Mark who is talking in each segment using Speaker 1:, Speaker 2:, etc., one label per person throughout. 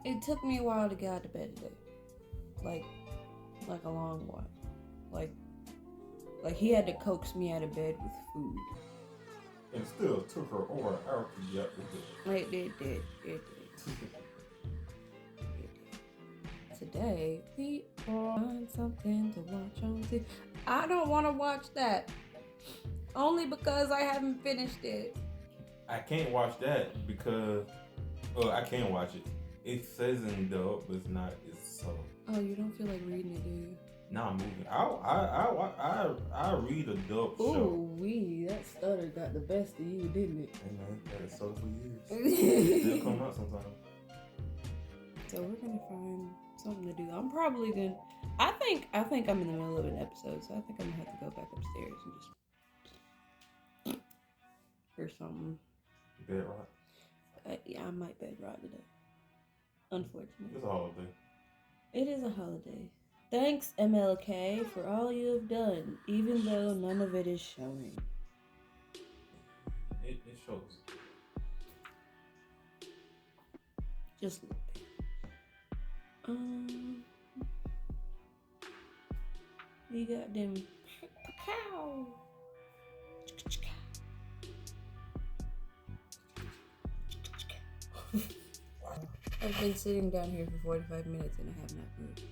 Speaker 1: It took me a while to get out of bed today. Like a long while. Like he had to coax me out of bed with food.
Speaker 2: It still took her over an hour to get out of bed.
Speaker 1: It did. Today, we want something to watch on TV. I don't want to watch that. Only because I haven't finished it.
Speaker 2: I can't watch that because... I can watch it. It says in dub, but it's not. It's so...
Speaker 1: Oh, you don't feel like reading it, do you?
Speaker 2: No, I'm moving. I read a dub show.
Speaker 1: Ooh, that stutter got the best of you, didn't it?
Speaker 2: And that is so for years. It'll come out sometime.
Speaker 1: So we're gonna find something to do. I'm probably gonna. I think I'm in the middle of an episode, so I think I'm gonna have to go back upstairs and just or something.
Speaker 2: Bed rock.
Speaker 1: Yeah, I might bed rot today. Unfortunately,
Speaker 2: It's a holiday.
Speaker 1: it is a holiday. Thanks, MLK, for all you have done, even though none of it is showing.
Speaker 2: It shows.
Speaker 1: Just a little bit. We got them cow. I've been sitting down here for 45 minutes and I have not moved.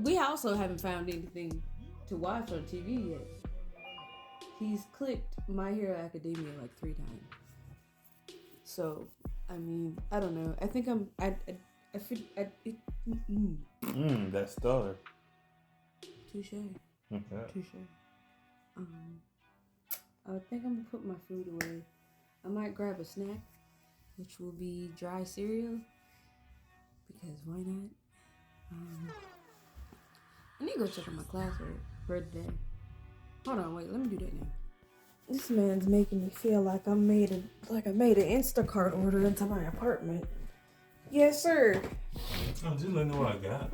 Speaker 1: We also haven't found anything to watch on TV yet. He's clicked My Hero Academia like 3 times. So, I mean, I don't know. I think I feel...
Speaker 2: That stutter.
Speaker 1: Touche.
Speaker 2: Okay.
Speaker 1: Touche. I think I'm gonna put my food away. I might grab a snack, which will be dry cereal, because why not? I need to go check on my classwork for today. Hold on, wait, let me do that now. This man's making me feel like I made an Instacart order into my apartment. Yes, sir.
Speaker 2: I'm just letting you know what I got.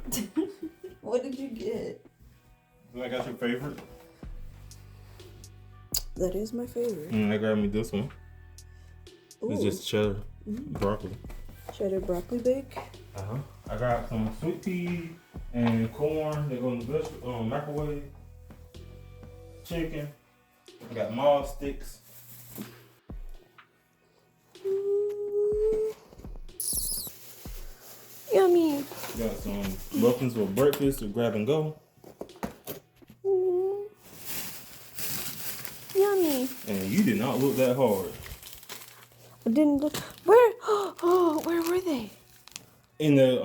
Speaker 1: What did you get?
Speaker 2: I got your favorite.
Speaker 1: That is my favorite.
Speaker 2: I grabbed me this one.
Speaker 1: Ooh.
Speaker 2: It's just cheddar broccoli.
Speaker 1: Cheddar broccoli bake.
Speaker 2: I got some sweet pea and corn. They go in the vegetable microwave. Chicken. I got mall sticks.
Speaker 1: Yummy.
Speaker 2: Got some muffins for breakfast to grab and go.
Speaker 1: Yummy.
Speaker 2: And you did not look that hard.
Speaker 1: I didn't look. Where? Oh, where were they?
Speaker 2: In the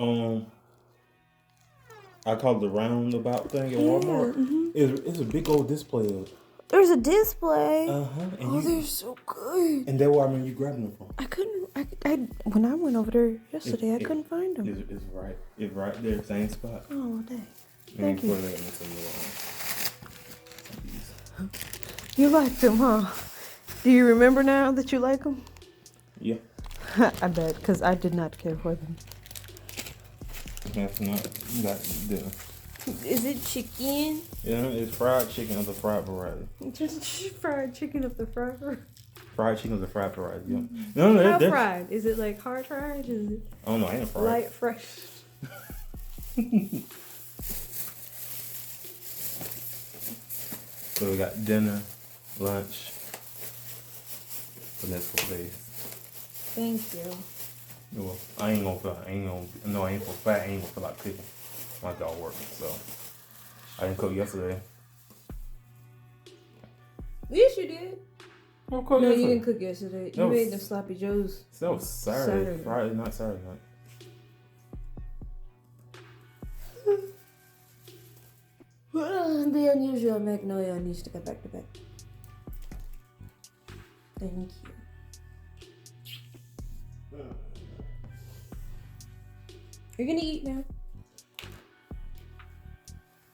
Speaker 2: I call it the roundabout thing at Walmart.
Speaker 1: Mm-hmm.
Speaker 2: It's a big old display of it.
Speaker 1: There's a display.
Speaker 2: And
Speaker 1: they're so good.
Speaker 2: And that's where you grabbing them from.
Speaker 1: I couldn't. When I went over there yesterday, I couldn't find them.
Speaker 2: It's right there, same spot.
Speaker 1: Oh, dang.
Speaker 2: Thank you.
Speaker 1: You like them, huh? Do you remember now that you like them?
Speaker 2: Yeah.
Speaker 1: I bet, because I did not care for them.
Speaker 2: That's not that dinner.
Speaker 1: Is it chicken?
Speaker 2: Yeah, it's fried chicken of the fried variety.
Speaker 1: Just fried chicken of the fried variety.
Speaker 2: Fried chicken of the fried variety, yeah.
Speaker 1: Mm-hmm.
Speaker 2: No,
Speaker 1: how fried? Is it like hard fried? Is it?
Speaker 2: Oh no, I ain't fried.
Speaker 1: Light fresh.
Speaker 2: So we got dinner, lunch, for the next 4 days.
Speaker 1: Thank you.
Speaker 2: Well, I ain't gonna feel like cooking. Like y'all working, so I didn't cook yesterday.
Speaker 1: Yes, you did.
Speaker 2: No,
Speaker 1: you didn't cook yesterday. You made the sloppy joes.
Speaker 2: That was Saturday. Friday night, Saturday night.
Speaker 1: The unusual Magnolia needs to go back to bed. Thank you. You're gonna eat now.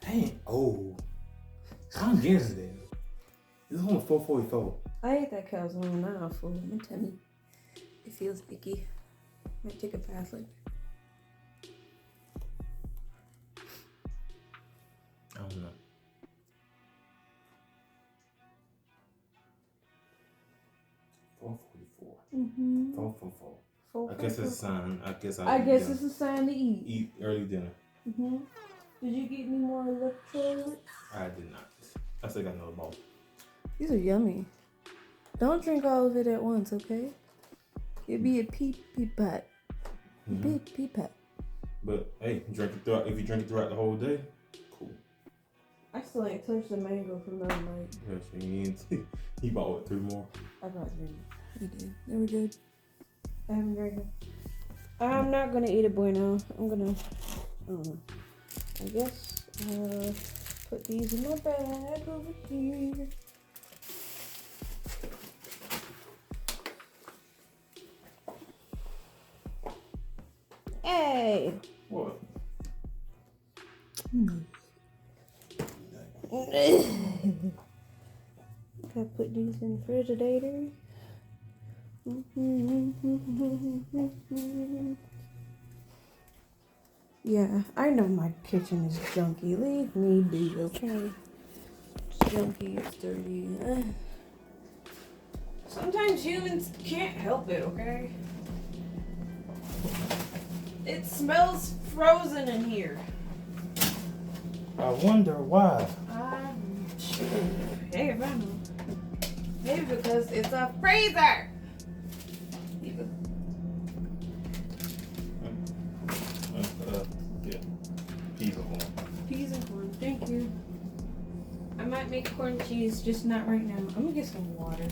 Speaker 2: Dang. Oh. I'm getting there. It's only 4:44.
Speaker 1: I ate that calzone now for my tummy. It feels icky. Might take a bath later.
Speaker 2: I don't know. 4:44. 4:44. I guess it's a sign. I guess
Speaker 1: it's a sign to eat.
Speaker 2: Eat early dinner.
Speaker 1: Mm-hmm. Did you get any more electrolytes?
Speaker 2: I did not. I still got another bottle.
Speaker 1: These are yummy. Don't drink all of it at once, okay? It'd be a pee pot.
Speaker 2: Mm-hmm.
Speaker 1: Pee pot.
Speaker 2: But hey, if you drink it throughout the whole day, cool.
Speaker 1: I still ain't touched the mango from the other night.
Speaker 2: Yes, he bought what, 3 more?
Speaker 1: I brought 3 more. You did. They were good. I haven't drank them. I'm not gonna eat it, boy, now. I'm gonna, I guess, put these in my bag over here. Hey!
Speaker 2: What?
Speaker 1: Gotta put these in the refrigerator. Yeah, I know my kitchen is junky. Leave me be, okay? It's junky, it's dirty. Sometimes humans can't help it, okay? It smells frozen in here.
Speaker 2: I wonder why.
Speaker 1: Hey, if I know. Maybe because it's a freezer.
Speaker 2: Yeah. Peas and corn.
Speaker 1: Peas and corn, thank you. I might make corn cheese, just not right now. I'm gonna get some water.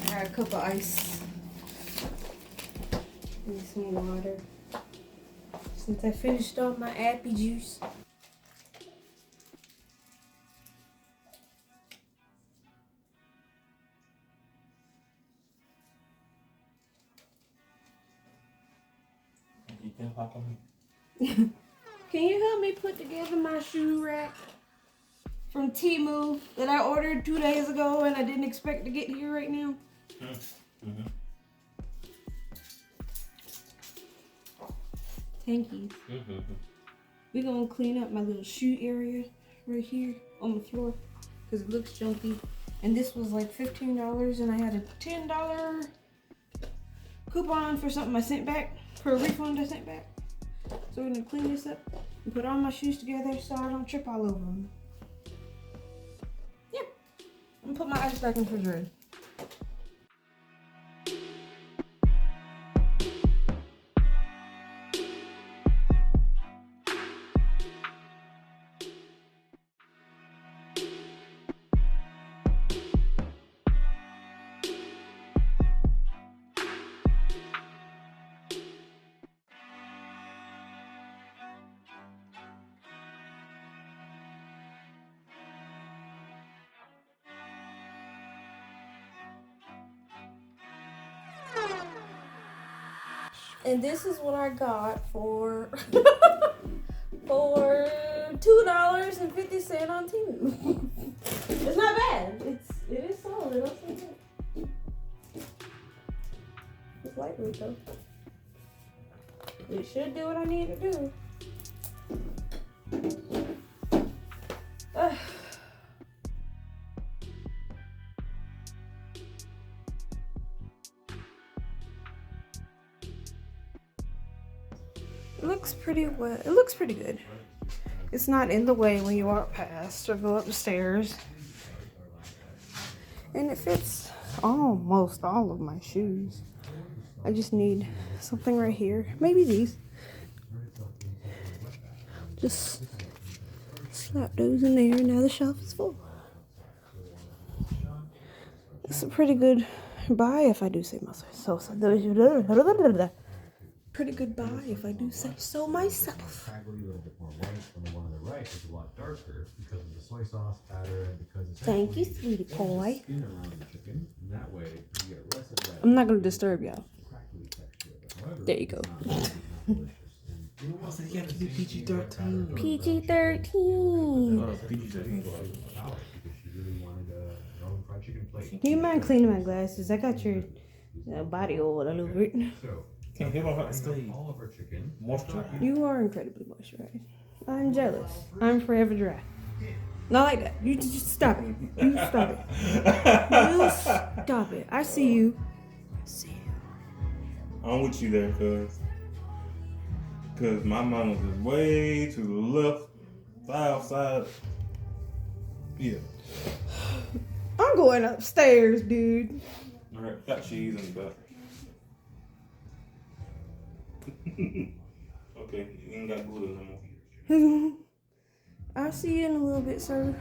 Speaker 1: I got a cup of ice. Need some water. Since I finished all my apple juice.
Speaker 2: You can talk on me.
Speaker 1: Can you help me put together my shoe rack from Temu that I ordered 2 days ago and I didn't expect to get here right now?
Speaker 2: Mm-hmm.
Speaker 1: Thank you.
Speaker 2: Mm-hmm.
Speaker 1: We're gonna clean up my little shoe area right here on the floor because it looks junky. And this was like $15 and I had a $10 coupon for something I sent back, for a refund I sent back. So we're gonna clean this up and put all my shoes together so I don't trip all over them. Yep. I'm gonna put my ice back in the refrigerator. And this is what I got for for $2.50 on Temu. It's not bad. It is solid. I'll say that. It's lightweight though. It should do what I need to do. It looks pretty well. It looks pretty good. It's not in the way when you walk past or go up the stairs. And it fits almost all of my shoes. I just need something right here. Maybe these. Just slap those in there and now the shelf is full. It's a pretty good buy if I do say myself. Pretty good buy if I do say so myself. Thank you, sweetie boy. I'm not gonna disturb y'all. There you go.
Speaker 2: Oh, so you have to do PG-13.
Speaker 1: PG-13.
Speaker 2: PG-13.
Speaker 1: Do you mind cleaning my glasses? I got your body oil all over it.
Speaker 2: Can't get off the stage. Moisture.
Speaker 1: You are incredibly moisturized. I'm jealous. I'm forever dry. Not like that. You just stop it. You stop it. You stop it. I see you. I see you.
Speaker 2: I'm with you there, cause my mama's is way to the left, south side. Yeah.
Speaker 1: I'm going upstairs, dude.
Speaker 2: All right, got cheese in the back. Okay, you ain't got Buddha no more.
Speaker 1: I'll see you in a little bit, sir.